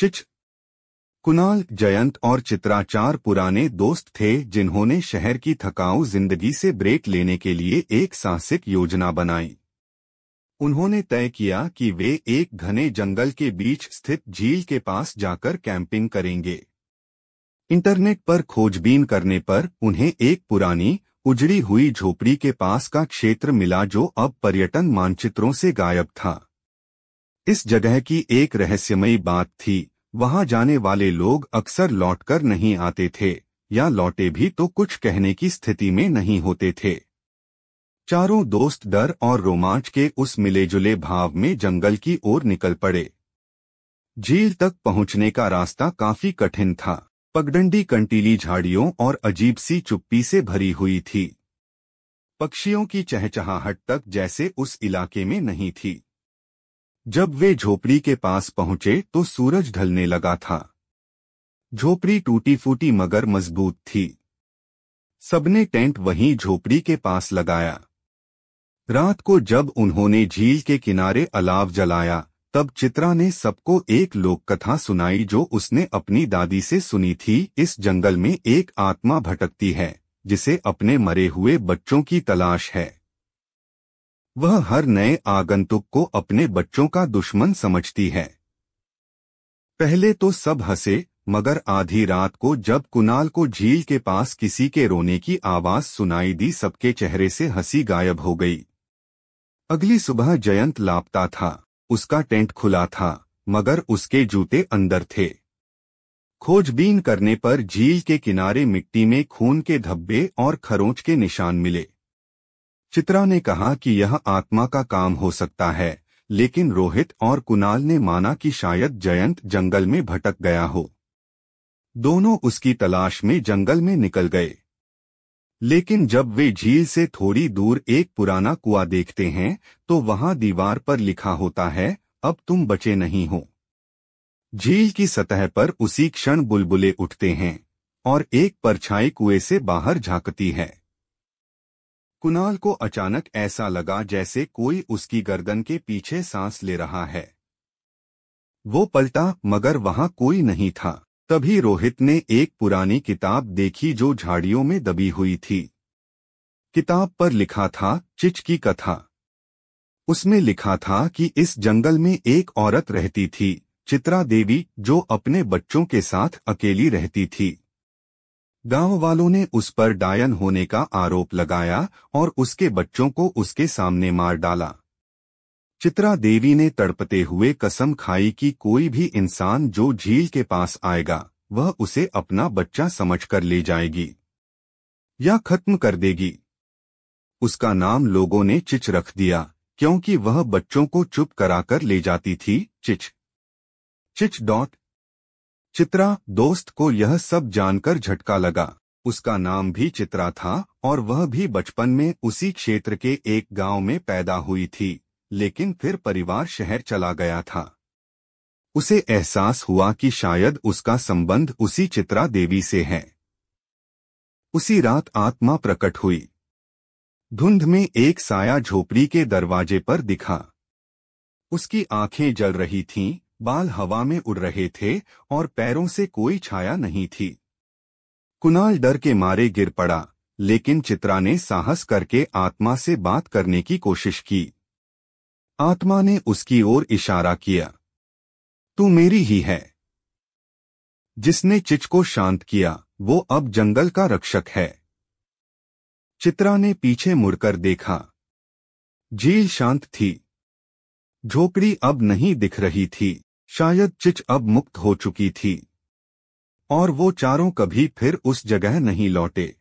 चिच, कुणाल, जयंत और चित्रा चार पुराने दोस्त थे जिन्होंने शहर की थकाऊ जिंदगी से ब्रेक लेने के लिए एक साहसिक योजना बनाई। उन्होंने तय किया कि वे एक घने जंगल के बीच स्थित झील के पास जाकर कैंपिंग करेंगे। इंटरनेट पर खोजबीन करने पर उन्हें एक पुरानी उजड़ी हुई झोपड़ी के पास का क्षेत्र मिला जो अब पर्यटन मानचित्रों से गायब था। इस जगह की एक रहस्यमयी बात थी, वहां जाने वाले लोग अक्सर लौटकर नहीं आते थे, या लौटे भी तो कुछ कहने की स्थिति में नहीं होते थे। चारों दोस्त डर और रोमांच के उस मिलेजुले भाव में जंगल की ओर निकल पड़े। झील तक पहुंचने का रास्ता काफी कठिन था। पगडंडी कंटीली झाड़ियों और अजीब सी चुप्पी से भरी हुई थी। पक्षियों की चहचहाहट तक जैसे उस इलाके में नहीं थी। जब वे झोपड़ी के पास पहुंचे तो सूरज ढलने लगा था। झोपड़ी टूटी फूटी मगर मजबूत थी। सबने टेंट वहीं झोपड़ी के पास लगाया। रात को जब उन्होंने झील के किनारे अलाव जलाया, तब चित्रा ने सबको एक लोक कथा सुनाई जो उसने अपनी दादी से सुनी थी। इस जंगल में एक आत्मा भटकती है जिसे अपने मरे हुए बच्चों की तलाश है। वह हर नए आगंतुक को अपने बच्चों का दुश्मन समझती है। पहले तो सब हंसे, मगर आधी रात को जब कुणाल को झील के पास किसी के रोने की आवाज सुनाई दी, सबके चेहरे से हंसी गायब हो गई। अगली सुबह जयंत लापता था। उसका टेंट खुला था, मगर उसके जूते अंदर थे। खोजबीन करने पर झील के किनारे मिट्टी में खून के धब्बे और खरोंच के निशान मिले। चित्रा ने कहा कि यह आत्मा का काम हो सकता है, लेकिन रोहित और कुणाल ने माना कि शायद जयंत जंगल में भटक गया हो। दोनों उसकी तलाश में जंगल में निकल गए। लेकिन जब वे झील से थोड़ी दूर एक पुराना कुआं देखते हैं तो वहां दीवार पर लिखा होता है, अब तुम बचे नहीं हो। झील की सतह पर उसी क्षण बुलबुले उठते हैं और एक परछाई कुएं से बाहर झांकती है। कुणाल को अचानक ऐसा लगा जैसे कोई उसकी गर्दन के पीछे सांस ले रहा है। वो पलटा, मगर वहां कोई नहीं था। तभी रोहित ने एक पुरानी किताब देखी जो झाड़ियों में दबी हुई थी। किताब पर लिखा था, चिच की कथा। उसमें लिखा था कि इस जंगल में एक औरत रहती थी, चित्रा देवी, जो अपने बच्चों के साथ अकेली रहती थी। गांव वालों ने उस पर डायन होने का आरोप लगाया और उसके बच्चों को उसके सामने मार डाला। चित्रा देवी ने तड़पते हुए कसम खाई कि कोई भी इंसान जो झील के पास आएगा वह उसे अपना बच्चा समझकर ले जाएगी या खत्म कर देगी। उसका नाम लोगों ने चिच रख दिया, क्योंकि वह बच्चों को चुप कराकर ले जाती थी। चिच चिच चित्रा दोस्त को यह सब जानकर झटका लगा। उसका नाम भी चित्रा था और वह भी बचपन में उसी क्षेत्र के एक गांव में पैदा हुई थी, लेकिन फिर परिवार शहर चला गया था। उसे एहसास हुआ कि शायद उसका संबंध उसी चित्रा देवी से है। उसी रात आत्मा प्रकट हुई। धुंध में एक साया झोपड़ी के दरवाजे पर दिखा। उसकी आंखें जल रही थीं, बाल हवा में उड़ रहे थे और पैरों से कोई छाया नहीं थी। कुणाल डर के मारे गिर पड़ा, लेकिन चित्रा ने साहस करके आत्मा से बात करने की कोशिश की। आत्मा ने उसकी ओर इशारा किया, तू मेरी ही है। जिसने चिच को शांत किया वो अब जंगल का रक्षक है। चित्रा ने पीछे मुड़कर देखा। झील शांत थी। झोपड़ी अब नहीं दिख रही थी। शायद चिच अब मुक्त हो चुकी थी और वो चारों कभी फिर उस जगह नहीं लौटे।